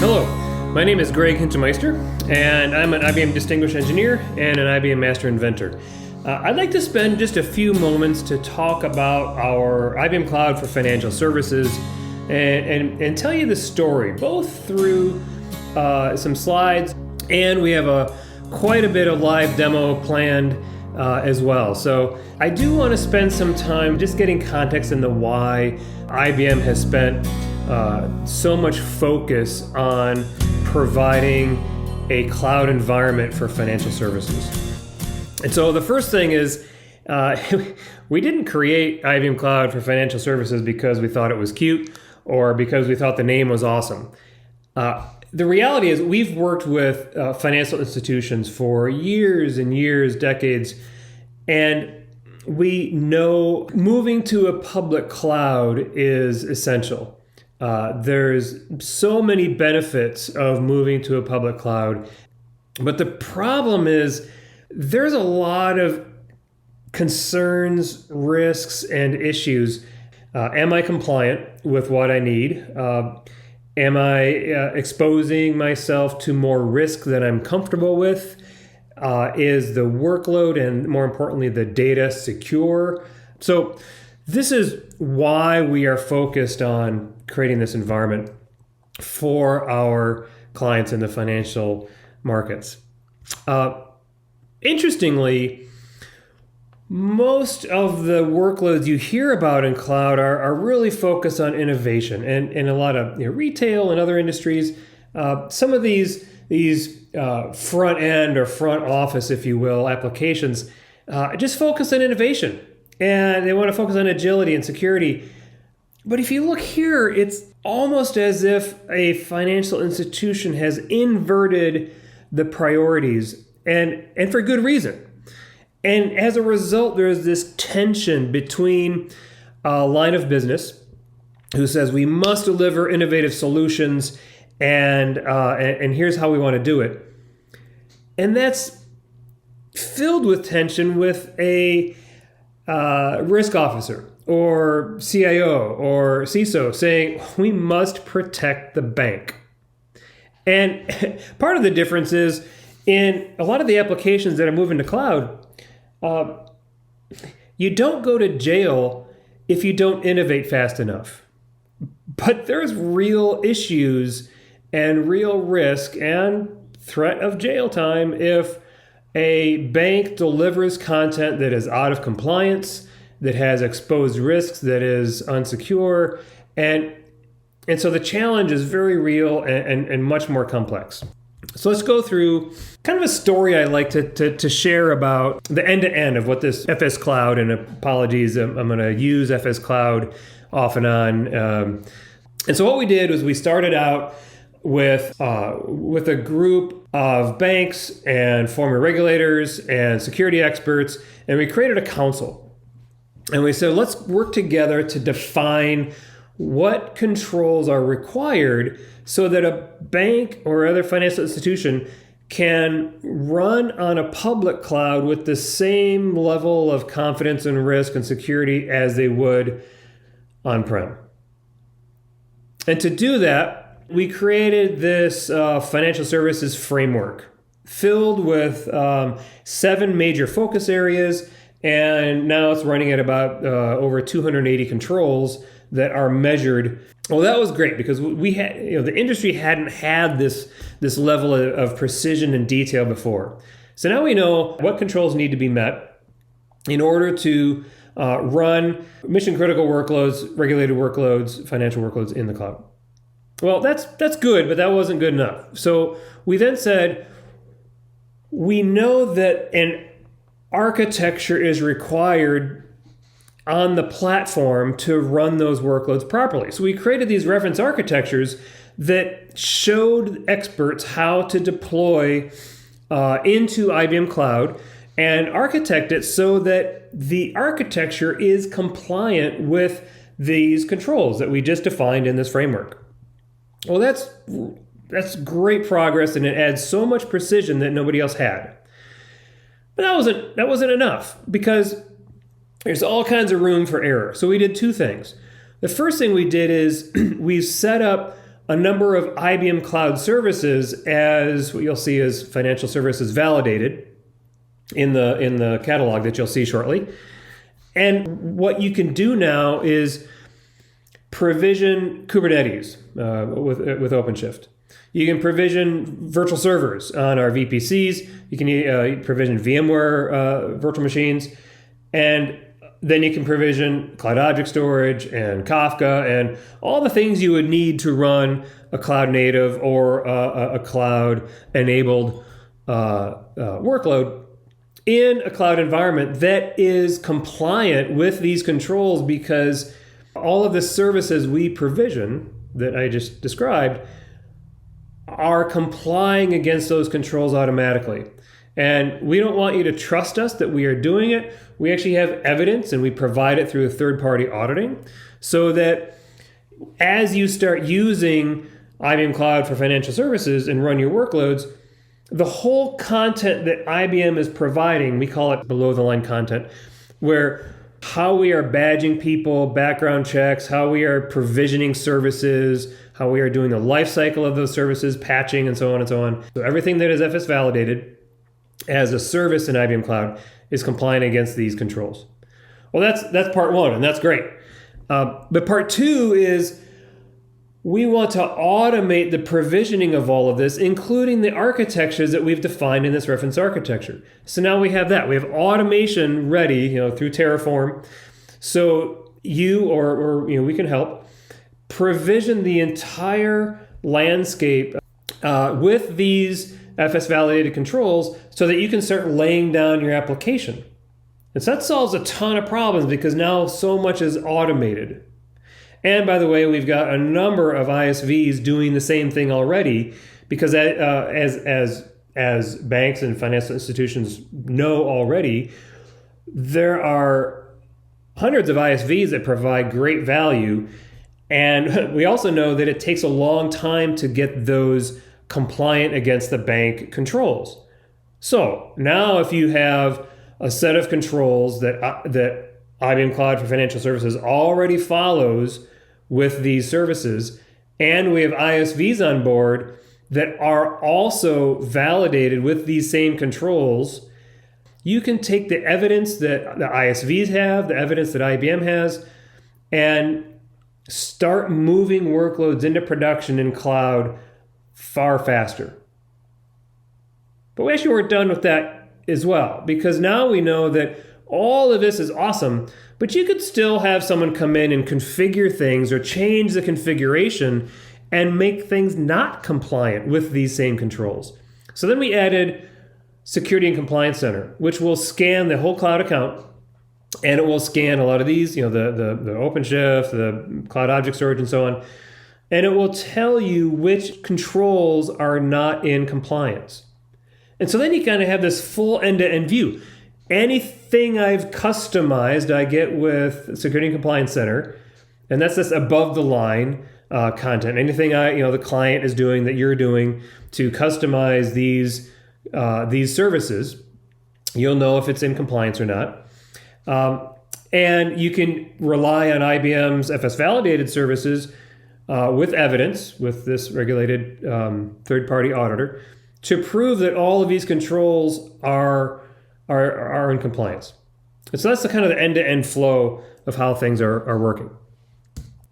Hello, my name is Greg Hinchemeister, and I'm an IBM Distinguished Engineer and an IBM Master Inventor. I'd like to spend just a few moments to talk about our IBM Cloud for Financial Services and tell you the story, both through some slides, and we have quite a bit of live demo planned as well. So I do want to spend some time just getting context into why IBM has spent so much focus on providing a cloud environment for financial services. And so the first thing is we didn't create IBM Cloud for Financial Services because we thought it was cute or because we thought the name was awesome. The reality is we've worked with financial institutions for years and years, decades, and we know moving to a public cloud is essential. There's so many benefits of moving to a public cloud, but the problem is there's a lot of concerns, risks, and issues. Am I compliant with what I need? Am I exposing myself to more risk than I'm comfortable with? Is the workload and, more importantly, the data secure? So this is why we are focused on creating this environment for our clients in the financial markets. Interestingly, most of the workloads you hear about in cloud are really focused on innovation, and in a lot of retail and other industries, some of these front end or front office, if you will, applications just focus on innovation, and they want to focus on agility and security. But if you look here, it's almost as if a financial institution has inverted the priorities, and for good reason. And as a result, there's this tension between a line of business who says we must deliver innovative solutions, and here's how we want to do it. And that's filled with tension with a risk officer or CIO or CISO saying we must protect the bank. And part of the difference is in a lot of the applications that are moving to cloud, you don't go to jail if you don't innovate fast enough. But there's real issues and real risk and threat of jail time if a bank delivers content that is out of compliance, that has exposed risks, that is unsecure, and so the challenge is very real and much more complex. So let's go through kind of a story I like to share about the end-to-end of what this FS Cloud, and apologies, I'm going to use FS Cloud off and on. And so what we did was we started out with a group of banks and former regulators and security experts, and we created a council. And we said, let's work together to define what controls are required so that a bank or other financial institution can run on a public cloud with the same level of confidence and risk and security as they would on-prem. And to do that, we created this financial services framework filled with 7 major focus areas, and now it's running at about over 280 controls that are measured. Well, that was great because we had, the industry hadn't had this level of precision and detail before. So now we know what controls need to be met in order to run mission critical workloads, regulated workloads, financial workloads in the cloud. Well, that's good, but that wasn't good enough. So we then said, we know that an architecture is required on the platform to run those workloads properly. So we created these reference architectures that showed experts how to deploy into IBM Cloud and architect it so that the architecture is compliant with these controls that we just defined in this framework. Well, that's great progress, and it adds so much precision that nobody else had. But that wasn't enough, because there's all kinds of room for error. So we did 2 things. The first thing we did is we set up a number of IBM Cloud services as what you'll see as financial services validated in the catalog that you'll see shortly. And what you can do now is provision Kubernetes with OpenShift. You can provision virtual servers on our VPCs. You can provision VMware virtual machines. And then you can provision Cloud Object Storage and Kafka and all the things you would need to run a cloud native or a cloud enabled workload in a cloud environment that is compliant with these controls, because all of the services we provision that I just described are complying against those controls automatically. And we don't want you to trust us that we are doing it. We actually have evidence, and we provide it through a third-party auditing, so that as you start using IBM Cloud for financial services and run your workloads, the whole content that IBM is providing, we call it below-the-line content, where how we are badging people, background checks, how we are provisioning services, how we are doing the life cycle of those services, patching, and so on and so on. So everything that is FS validated as a service in IBM Cloud is compliant against these controls. Well, that's part one, and that's great. But part two is we want to automate the provisioning of all of this, including the architectures that we've defined in this reference architecture. So now we have that. We have automation ready, through Terraform. So you or we can help provision the entire landscape with these FS validated controls so that you can start laying down your application. And so that solves a ton of problems, because now so much is automated. And by the way, we've got a number of ISVs doing the same thing already, because as banks and financial institutions know already, there are hundreds of ISVs that provide great value. And we also know that it takes a long time to get those compliant against the bank controls. So now if you have a set of controls that IBM Cloud for Financial Services already follows with these services, and we have ISVs on board that are also validated with these same controls, you can take the evidence that the ISVs have, the evidence that IBM has, and start moving workloads into production in cloud far faster. But we actually weren't done with that as well, because now we know that all of this is awesome, but you could still have someone come in and configure things or change the configuration and make things not compliant with these same controls. So then we added Security and Compliance Center, which will scan the whole cloud account, and it will scan a lot of these, the OpenShift, the Cloud Object Storage, and so on. And it will tell you which controls are not in compliance. And so then you kind of have this full end-to-end view. Anything I've customized, I get with Security and Compliance Center, and that's this above-the-line content. Anything the client is doing that you're doing to customize these services, you'll know if it's in compliance or not. And you can rely on IBM's FS validated services with evidence, with this regulated third-party auditor, to prove that all of these controls are in compliance. And so that's the kind of the end-to-end flow of how things are working.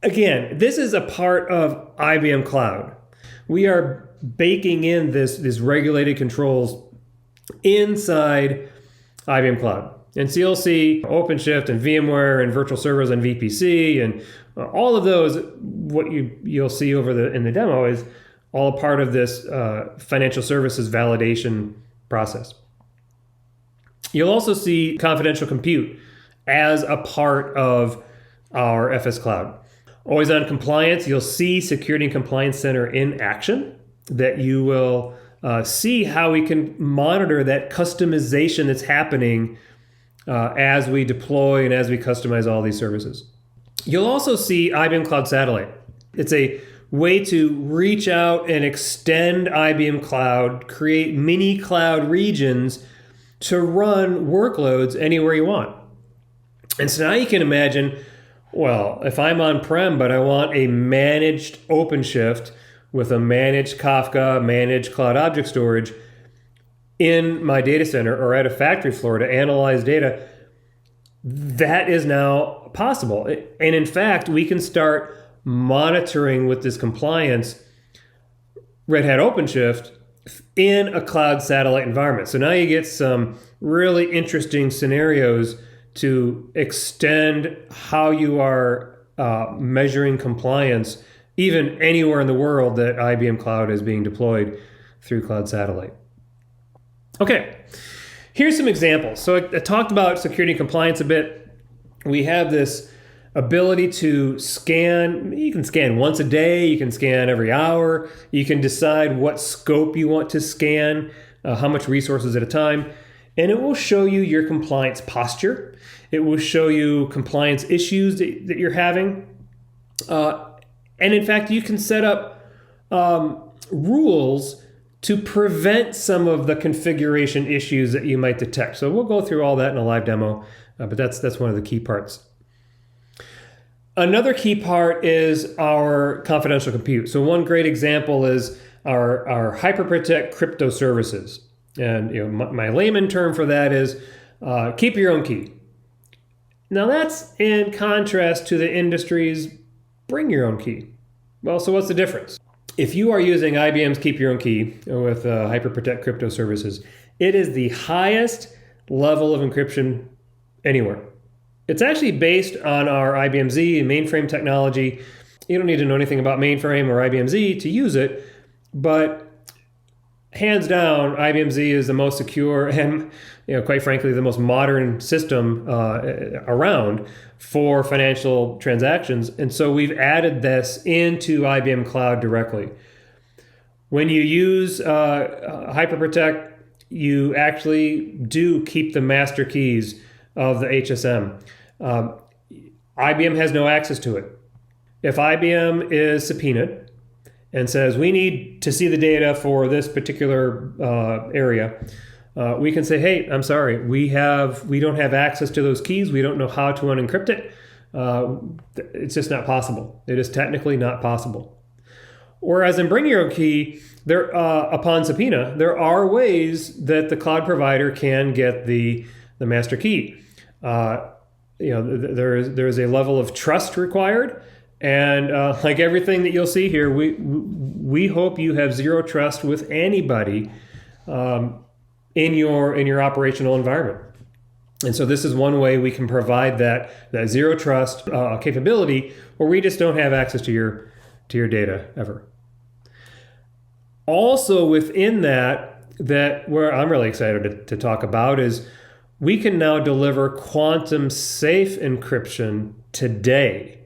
Again, this is a part of IBM Cloud. We are baking in these regulated controls inside IBM Cloud. And so you'll see OpenShift and VMware and virtual servers and VPC and all of those. What you'll see in the demo is all a part of this financial services validation process. You'll also see confidential compute as a part of our FS Cloud. Always on compliance, you'll see Security and Compliance Center in action, that you will see how we can monitor that customization that's happening as we deploy and as we customize all these services. You'll also see IBM Cloud Satellite. It's a way to reach out and extend IBM Cloud, create mini cloud regions to run workloads anywhere you want. And so now you can imagine, well, if I'm on-prem, but I want a managed OpenShift with a managed Kafka, managed cloud object storage in my data center or at a factory floor to analyze data, that is now possible. And in fact, we can start monitoring with this compliance Red Hat OpenShift in a cloud satellite environment. So now you get some really interesting scenarios to extend how you are measuring compliance even anywhere in the world that IBM Cloud is being deployed through cloud satellite. Okay, here's some examples. So I talked about security and compliance a bit. We have this ability to scan. You can scan once a day, you can scan every hour, you can decide what scope you want to scan, how much resources at a time, and it will show you your compliance posture. It will show you compliance issues that you're having. And in fact, you can set up rules to prevent some of the configuration issues that you might detect. So we'll go through all that in a live demo, but that's one of the key parts. Another key part is our confidential compute. So one great example is our HyperProtect crypto services. And my layman term for that is keep your own key. Now that's in contrast to the industry's bring your own key. Well, so what's the difference? If you are using IBM's Keep Your Own Key with HyperProtect crypto services, it is the highest level of encryption anywhere. It's actually based on our IBM Z and mainframe technology. You don't need to know anything about mainframe or IBM Z to use it, but hands down, IBM Z is the most secure and, quite frankly, the most modern system around for financial transactions. And so we've added this into IBM Cloud directly. When you use HyperProtect, you actually do keep the master keys of the HSM. IBM has no access to it. If IBM is subpoenaed and says, we need to see the data for this particular area, we can say, hey, I'm sorry, we don't have access to those keys. We don't know how to unencrypt it. It's just not possible. It is technically not possible. Whereas in Bring Your Own Key, upon subpoena, there are ways that the cloud provider can get the master key. There is a level of trust required. And like everything that you'll see here, we hope you have zero trust with anybody in your operational environment. And so this is one way we can provide that zero trust capability where we just don't have access to your data ever. Also within that where I'm really excited to talk about is we can now deliver quantum safe encryption today.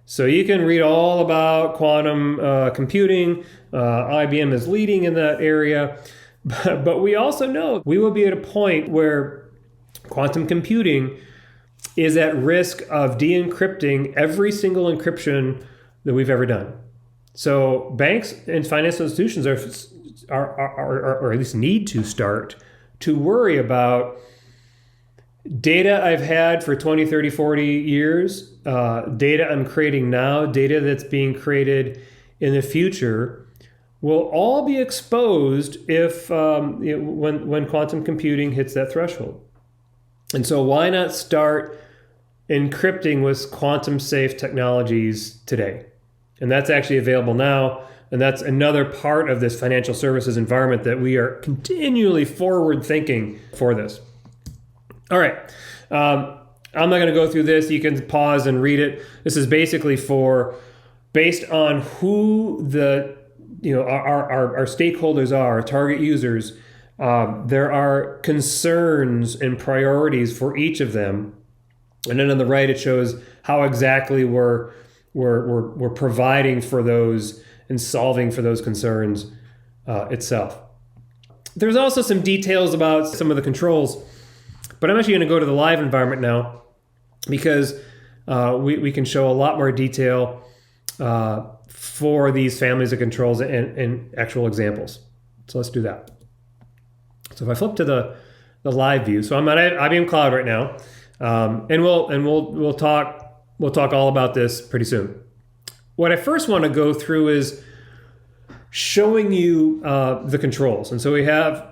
So you can read all about quantum computing. IBM is leading in that area. But we also know we will be at a point where quantum computing is at risk of de-encrypting every single encryption that we've ever done. So banks and financial institutions are or at least need to start to worry about data I've had for 20, 30, 40 years, data I'm creating now, data that's being created in the future, will all be exposed if when quantum computing hits that threshold. And so why not start encrypting with quantum safe technologies today? And that's actually available now. And that's another part of this financial services environment that we are continually forward thinking for this. All right. I'm not going to go through this. You can pause and read it. This is basically based on who our stakeholders are, our target users. There are concerns and priorities for each of them. And then on the right, it shows how exactly we're providing for those and solving for those concerns itself. There's also some details about some of the controls, but I'm actually going to go to the live environment now because we can show a lot more detail for these families of controls and actual examples. So let's do that. So if I flip to the live view, so I'm at IBM Cloud right now, and we'll talk all about this pretty soon. What I first want to go through is showing you the controls. And so we have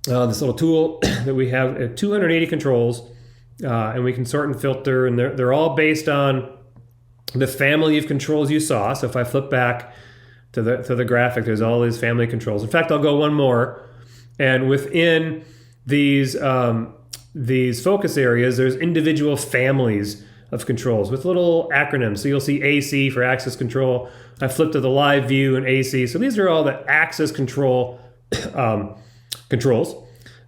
this little tool that we have 280 controls, and we can sort and filter, and they're all based on the family of controls you saw. So if I flip back to the graphic, there's all these family controls. In fact, I'll go one more, and within these focus areas, there's individual families of controls with little acronyms. So you'll see AC for access control. I flip to the live view and AC. So these are all the access control controls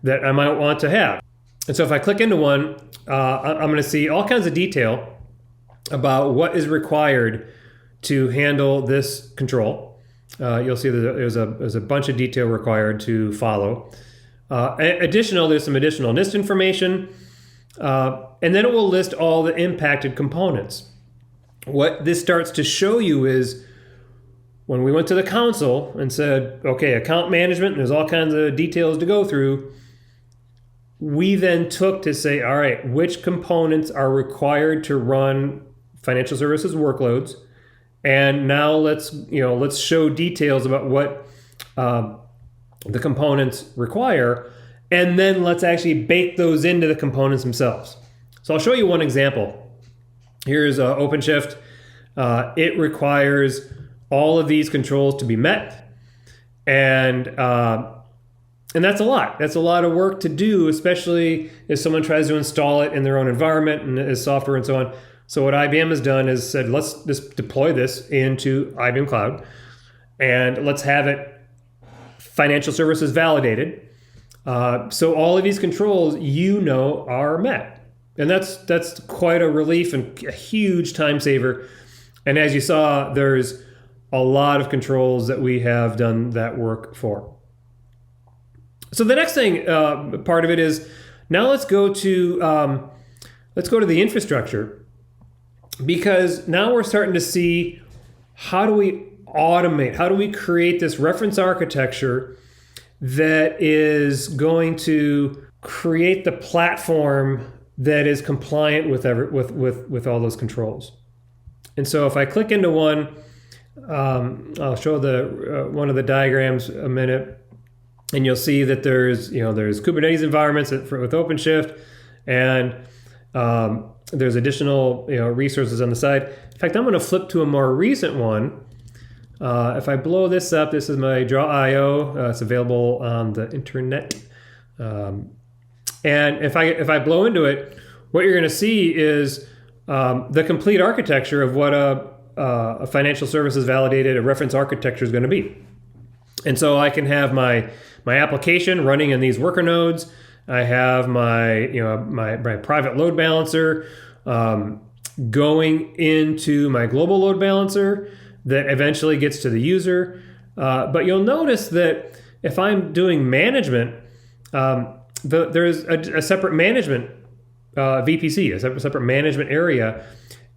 that I might want to have. And so if I click into one, I'm going to see all kinds of detail about what is required to handle this control. You'll see that there's a bunch of detail required to follow. There's some additional NIST information, and then it will list all the impacted components. What this starts to show you is when we went to the council and said, okay, account management, and there's all kinds of details to go through, we then took to say, all right, which components are required to run financial services workloads, and now let's show details about what the components require, and then let's actually bake those into the components themselves. So I'll show you one example. Here's OpenShift. It requires all of these controls to be met, and that's a lot. That's a lot of work to do, especially if someone tries to install it in their own environment and as software and so on. So what IBM has done is said, let's just deploy this into IBM Cloud, and let's have it financial services validated. So all of these controls, are met. And that's quite a relief and a huge time saver. And as you saw, there's a lot of controls that we have done that work for. So the next thing, part of it is, now let's go to the infrastructure, because now we're starting to see, how do we automate? How do we create this reference architecture that is going to create the platform that is compliant with all those controls? And so if I click into one, I'll show one of the diagrams a minute, and you'll see that there's Kubernetes environments with OpenShift, and there's additional resources on the side. In fact, I'm going to flip to a more recent one. If I blow this up, this is my Draw.io. It's available on the internet. And if I blow into it, what you're going to see is the complete architecture of what a financial services validated a reference architecture is going to be. And so I can have my application running in these worker nodes. I have my private load balancer going into my global load balancer that eventually gets to the user. But you'll notice that if I'm doing management, there's a separate management VPC, a separate management area.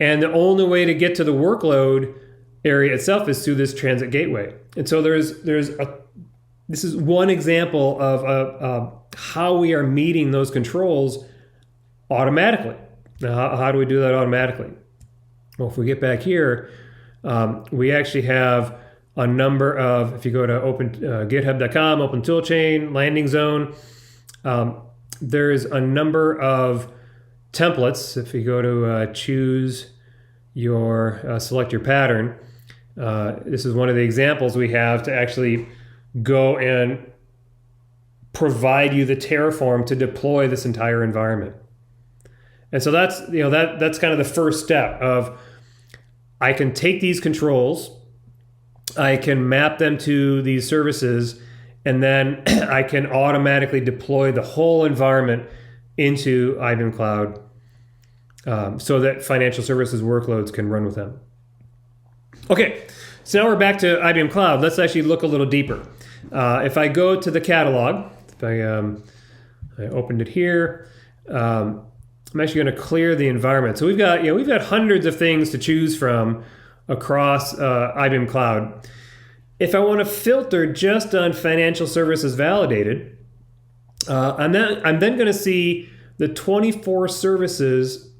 And the only way to get to the workload area itself is through this transit gateway. And so this is one example of how we are meeting those controls automatically. Now, how do we do that automatically? Well, if we get back here, we actually have a number of, if you go to github.com, open toolchain, landing zone, there's a number of templates. If you go to select your pattern, this is one of the examples we have to actually go and provide you the Terraform to deploy this entire environment. And so that's kind of the first step of, I can take these controls, I can map them to these services, and then I can automatically deploy the whole environment into IBM Cloud so that financial services workloads can run with them. Okay, so now we're back to IBM Cloud. Let's actually look a little deeper. If I go to the catalog, if I opened it here, I'm actually going to clear the environment. So we've got hundreds of things to choose from across IBM Cloud. If I want to filter just on financial services validated, I'm then going to see the 24 services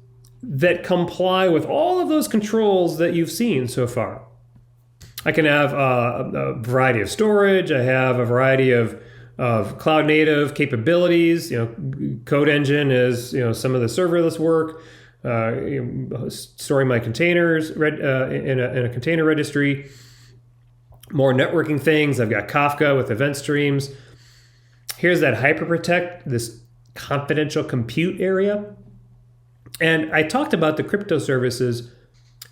that comply with all of those controls that you've seen so far. I can have a variety of storage. I have a variety of cloud native capabilities. Code engine is some of the serverless work, storing my containers in a container registry. More networking things. I've got Kafka with event streams. Here's that hyperprotect, this confidential compute area. And I talked about the crypto services,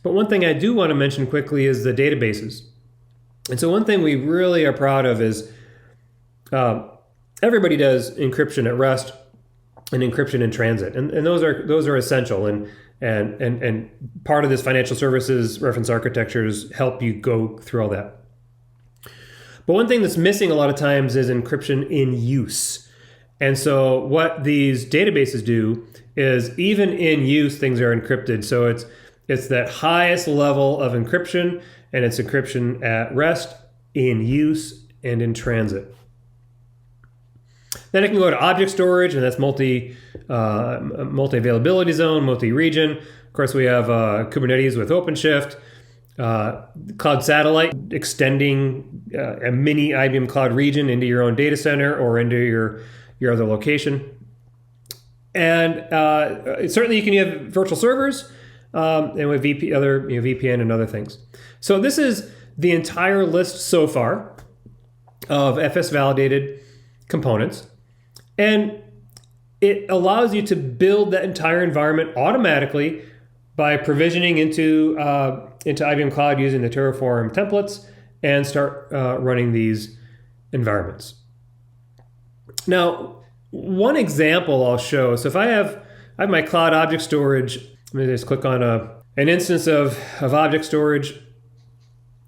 but one thing I do want to mention quickly is the databases. And so one thing we really are proud of is everybody does encryption at rest and encryption in transit, and those are essential. And part of this financial services reference architectures help you go through all that. But one thing that's missing a lot of times is encryption in use. And so what these databases do is even in use, things are encrypted. So it's that highest level of encryption, and it's encryption at rest, in use, and in transit. Then I can go to object storage, and that's multi-availability zone, multi-region. Of course, we have Kubernetes with OpenShift, Cloud Satellite, extending a mini IBM Cloud region into your own data center or into your other location. And certainly you can have virtual servers and with VPN and other things. So this is the entire list so far of FS validated components. And it allows you to build that entire environment automatically by provisioning into IBM Cloud using the Terraform templates and start running these environments. Now, one example I'll show. So if I have my cloud object storage, let me just click on an instance of object storage.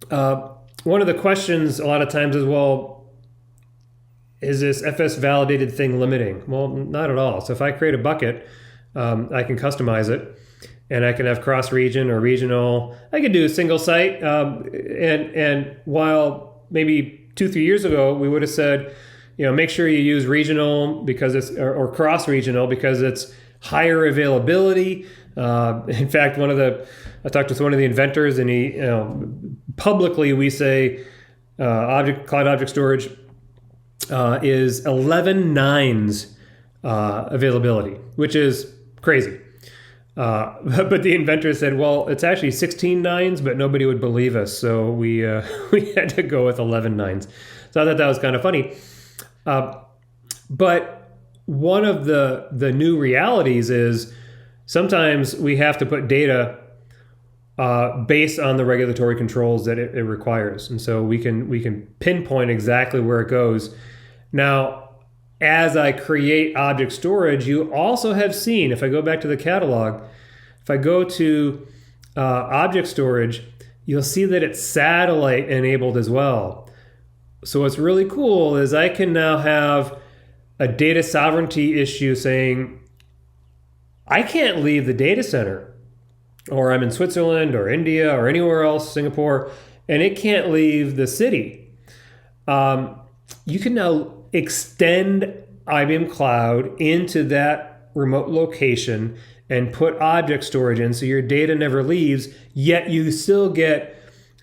One of the questions a lot of times is, well, is this FS validated thing limiting? Well, not at all. So if I create a bucket, I can customize it, and I can have cross-region or regional. I could do a single site. And while maybe 2-3 years ago, we would have said, make sure you use regional because it's or cross-regional because it's higher availability. In fact, I talked with one of the inventors, and he, publicly we say cloud object storage is 11 nines availability, which is crazy. But the inventor said, well, it's actually 16 nines, but nobody would believe us, so we had to go with 11 nines. So I thought that was kind of funny. But one of the new realities is sometimes we have to put data based on the regulatory controls that it requires, and so we can pinpoint exactly where it goes. Now, as I create object storage, you also have seen, if I go back to the catalog, if I go to object storage, you'll see that it's satellite enabled as well. So what's really cool is I can now have a data sovereignty issue saying, I can't leave the data center, or I'm in Switzerland or India or anywhere else, Singapore, and it can't leave the city. You can now extend IBM Cloud into that remote location and put object storage in so your data never leaves, yet you still get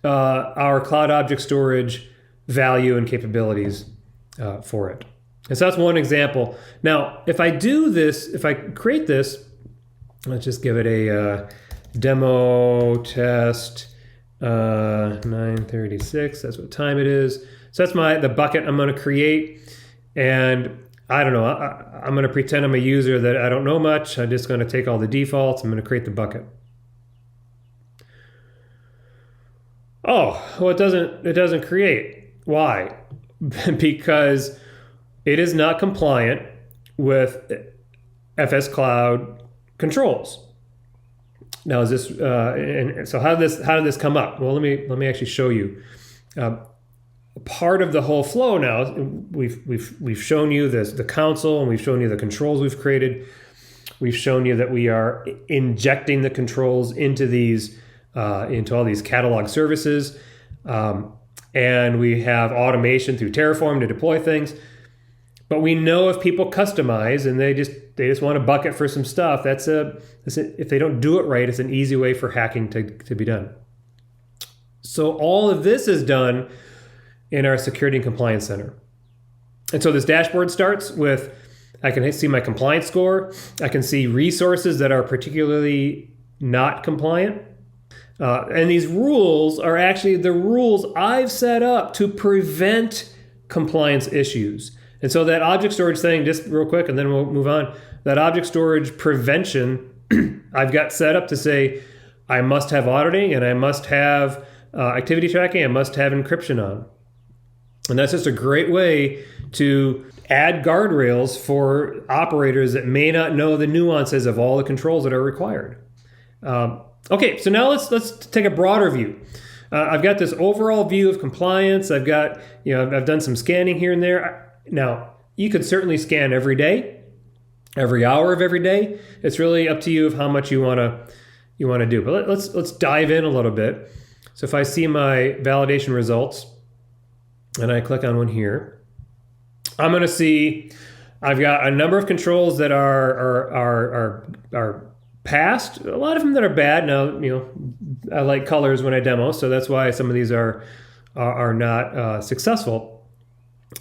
our cloud object storage value and capabilities for it. And so that's one example. Now, if I do this, if I create this, let's just give it a demo test 9:36. That's what time it is. So that's the bucket I'm going to create. And I don't know, I'm going to pretend I'm a user that I don't know much. I'm just going to take all the defaults. I'm going to create the bucket. Oh, well, it doesn't create. Why? Because it is not compliant with FS Cloud controls. Now, is this? And so how did this come up? Well, let me actually show you. Part of the whole flow now, we've shown you the console, and we've shown you the controls we've created. We've shown you that we are injecting the controls into all these catalog services, and we have automation through Terraform to deploy things. But we know if people customize and they just want a bucket for some stuff, if they don't do it right, it's an easy way for hacking to be done. So all of this is done in our Security and Compliance Center. And so this dashboard starts with, I can see my compliance score. I can see resources that are particularly not compliant. And these rules are actually the rules I've set up to prevent compliance issues. And so that object storage thing, just real quick, and then we'll move on. That object storage prevention, I've got set up to say, I must have auditing and I must have activity tracking, I must have encryption on. And that's just a great way to add guardrails for operators that may not know the nuances of all the controls that are required. Okay, so now let's take a broader view. I've got this overall view of compliance. I've got, I've done some scanning here and there. Now, you could certainly scan every day, every hour of every day. It's really up to you of how much you want to do. But let's dive in a little bit. So if I see my validation results and I click on one here, I'm going to see I've got a number of controls that are passed, a lot of them that are bad. Now, I like colors when I demo, so that's why some of these are not successful.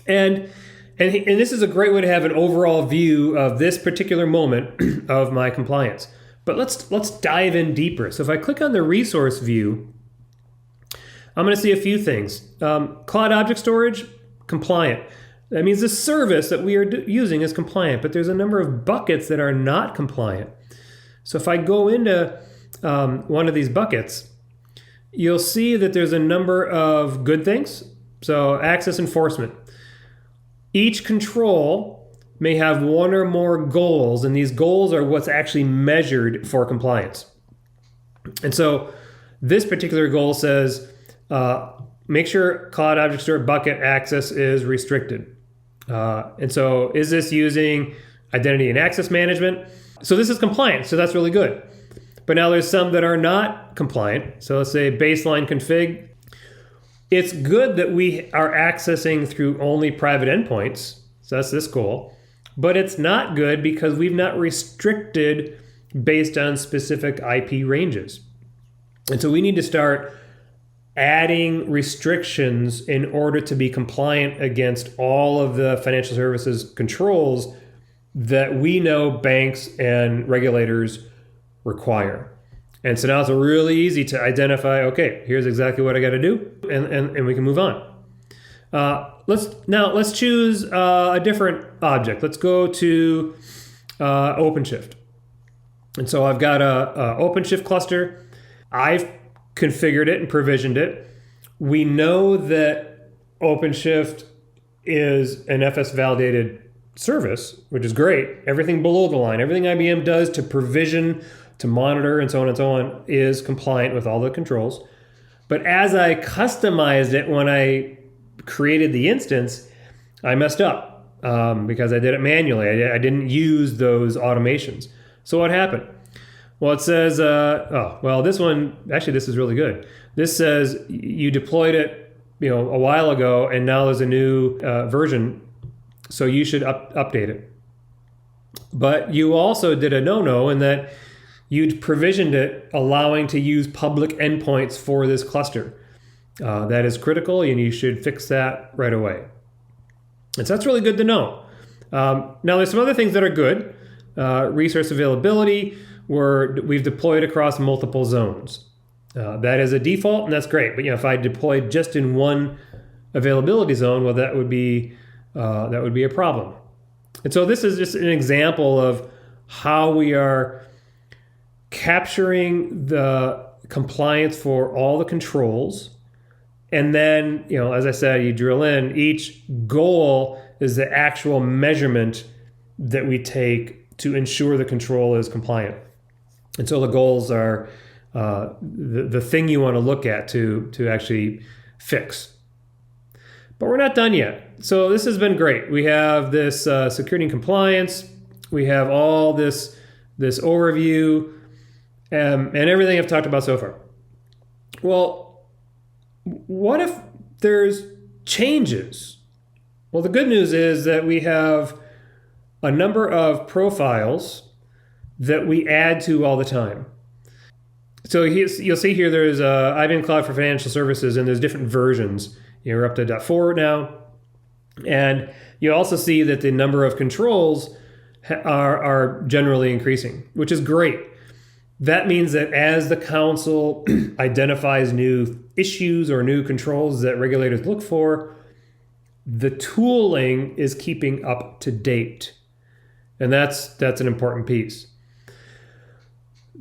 And this is a great way to have an overall view of this particular moment of my compliance. But let's dive in deeper. So if I click on the resource view, I'm going to see a few things. Cloud object storage, compliant. That means the service that we are using is compliant, but there's a number of buckets that are not compliant. So if I go into one of these buckets, you'll see that there's a number of good things. So access enforcement. Each control may have one or more goals, and these goals are what's actually measured for compliance. And so this particular goal says, make sure Cloud Object Store bucket access is restricted. And so is this using identity and access management? So this is compliant, so that's really good. But now there's some that are not compliant. So let's say baseline config. It's good that we are accessing through only private endpoints. So that's this goal. But it's not good because we've not restricted based on specific IP ranges. And so we need to start adding restrictions in order to be compliant against all of the financial services controls that we know banks and regulators require. And so now it's really easy to identify, okay, here's exactly what I got to do, and we can move on. Let's choose a different object. Let's go to OpenShift. And so I've got a OpenShift cluster. I've configured it and provisioned it. We know that OpenShift is an FS validated service, which is great. Everything below the line, everything IBM does to provision, to monitor, and so on, is compliant with all the controls. But as I customized it when I created the instance, I messed up because I did it manually. I didn't use those automations. So what happened? Well, it says, this one, actually, this is really good. This says you deployed it, a while ago, and now there's a new version, so you should update it. But you also did a no-no in that you'd provisioned it allowing to use public endpoints for this cluster. That is critical, and you should fix that right away. And so that's really good to know. Now, there's some other things that are good. Resource availability, where we've deployed across multiple zones. That is a default, and that's great. But if I deployed just in one availability zone, well, that would be a problem. And so this is just an example of how we are capturing the compliance for all the controls. And then, as I said, you drill in. Each goal is the actual measurement that we take to ensure the control is compliant. And so the goals are the thing you want to look at to actually fix. But we're not done yet. So this has been great. We have this security and compliance. We have all this overview and everything I've talked about so far. Well, what if there's changes? Well, the good news is that we have a number of profiles that we add to all the time. So you'll see here there's IBM Cloud for Financial Services, and there's different versions. We're up to .4 now. And you also see that the number of controls are generally increasing, which is great. That means that as the council identifies new issues or new controls that regulators look for, the tooling is keeping up to date. And that's an important piece.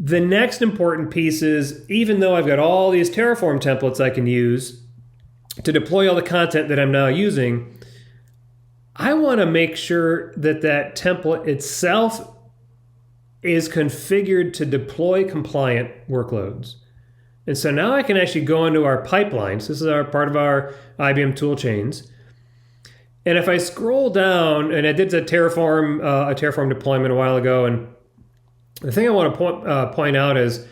The next important piece is, even though I've got all these Terraform templates I can use to deploy all the content that I'm now using, I want to make sure that that template itself is configured to deploy compliant workloads. And so now I can actually go into our pipelines. This is part of our IBM tool chains. And if I scroll down, and I did a Terraform deployment a while ago, and the thing I want to point out is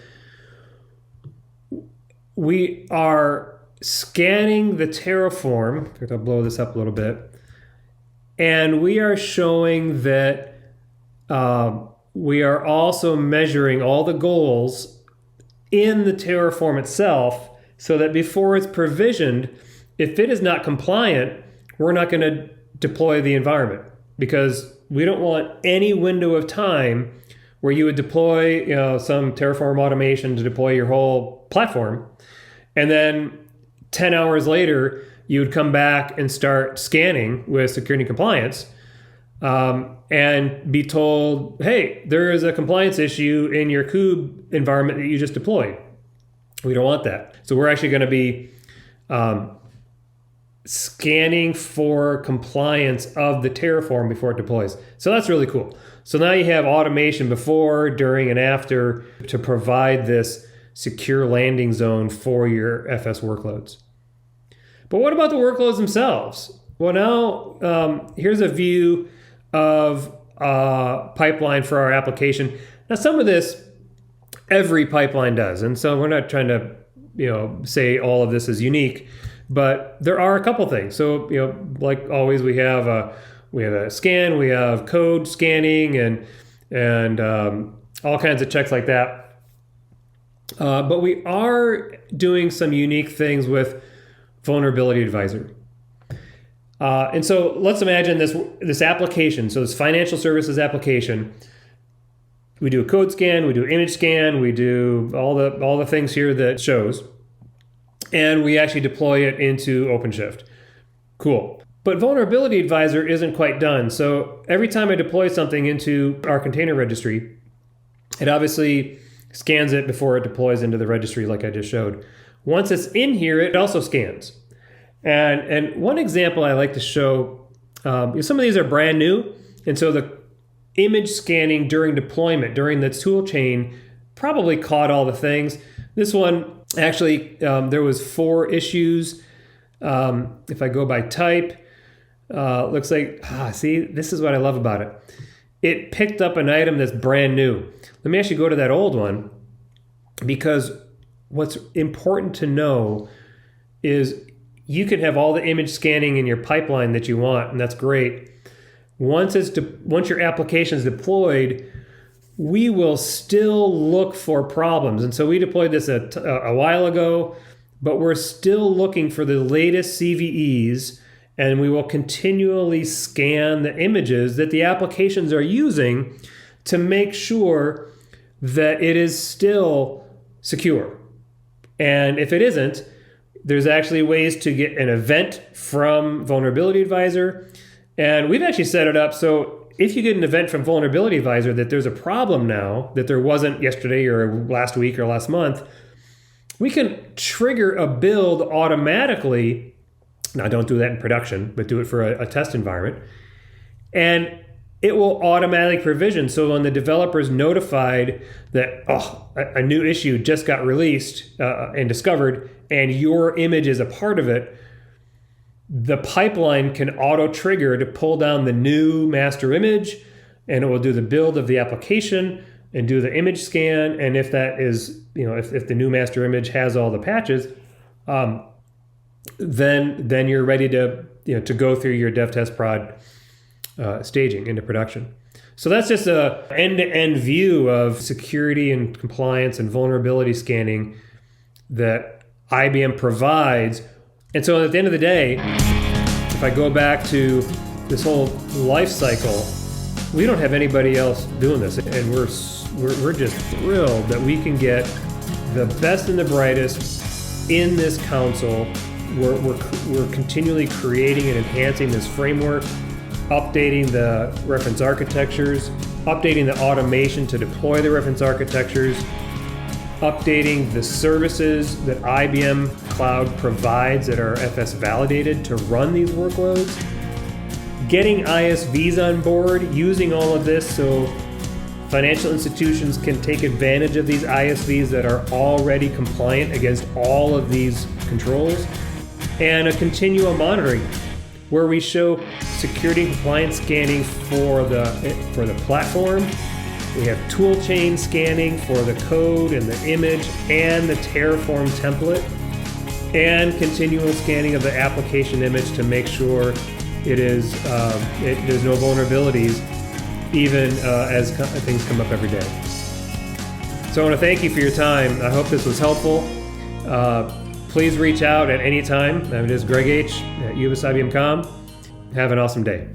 we are scanning the Terraform. In fact, I'll blow this up a little bit. And we are showing that we are also measuring all the goals in the Terraform itself, so that before it's provisioned, if it is not compliant, we're not going to deploy the environment, because we don't want any window of time where you would deploy some Terraform automation to deploy your whole platform, and then 10 hours later, you would come back and start scanning with security compliance and be told, hey, there is a compliance issue in your kube environment that you just deployed. We don't want that. So we're actually going to be scanning for compliance of the Terraform before it deploys. So that's really cool. So now you have automation before, during, and after to provide this secure landing zone for your FS workloads. But what about the workloads themselves? Well, now here's a view of pipeline for our application. Now, some of this, every pipeline does. And so we're not trying to say all of this is unique, but there are a couple things. So, like always, we have a scan, we have code scanning, and all kinds of checks like that. But we are doing some unique things with Vulnerability Advisor. And so let's imagine this application, so this financial services application. We do a code scan, we do image scan, we do all the things here that shows, and we actually deploy it into OpenShift. Cool. But Vulnerability Advisor isn't quite done. So every time I deploy something into our container registry, it obviously scans it before it deploys into the registry like I just showed. Once it's in here, it also scans. And one example I like to show, some of these are brand new, and so the image scanning during deployment, during the tool chain, probably caught all the things. This one, actually, there was 4 issues. If I go by type, looks like, see, this is what I love about it. It picked up an item that's brand new. Let me actually go to that old one, because what's important to know is you can have all the image scanning in your pipeline that you want, and that's great. Once your application is deployed, we will still look for problems. And so we deployed this a while ago, but we're still looking for the latest CVEs, and we will continually scan the images that the applications are using to make sure that it is still secure. And if it isn't, there's actually ways to get an event from Vulnerability Advisor. And we've actually set it up so if you get an event from Vulnerability Advisor that there's a problem now that there wasn't yesterday or last week or last month, we can trigger a build automatically. Now, don't do that in production, but do it for a test environment. And it will automatically provision. So when the developer is notified that, a new issue just got released and discovered, and your image is a part of it, the pipeline can auto-trigger to pull down the new master image, and it will do the build of the application and do the image scan. And if that is, if the new master image has all the patches, then you're ready to go through your dev test prod staging into production. So that's just a end-to-end view of security and compliance and vulnerability scanning that IBM provides. And so at the end of the day, if I go back to this whole life cycle, we don't have anybody else doing this. And we're just thrilled that we can get the best and the brightest in this council. We're continually creating and enhancing this framework, updating the reference architectures, updating the automation to deploy the reference architectures, updating the services that IBM Cloud provides that are FS validated to run these workloads, getting ISVs on board, using all of this so financial institutions can take advantage of these ISVs that are already compliant against all of these controls, and a continual monitoring where we show security and compliance scanning for the platform. We have tool chain scanning for the code and the image and the Terraform template, and continual scanning of the application image to make sure there's no vulnerabilities, even as things come up every day. So I want to thank you for your time. I hope this was helpful. Please reach out at any time. It is Greg H. at UBIBM.com. Have an awesome day.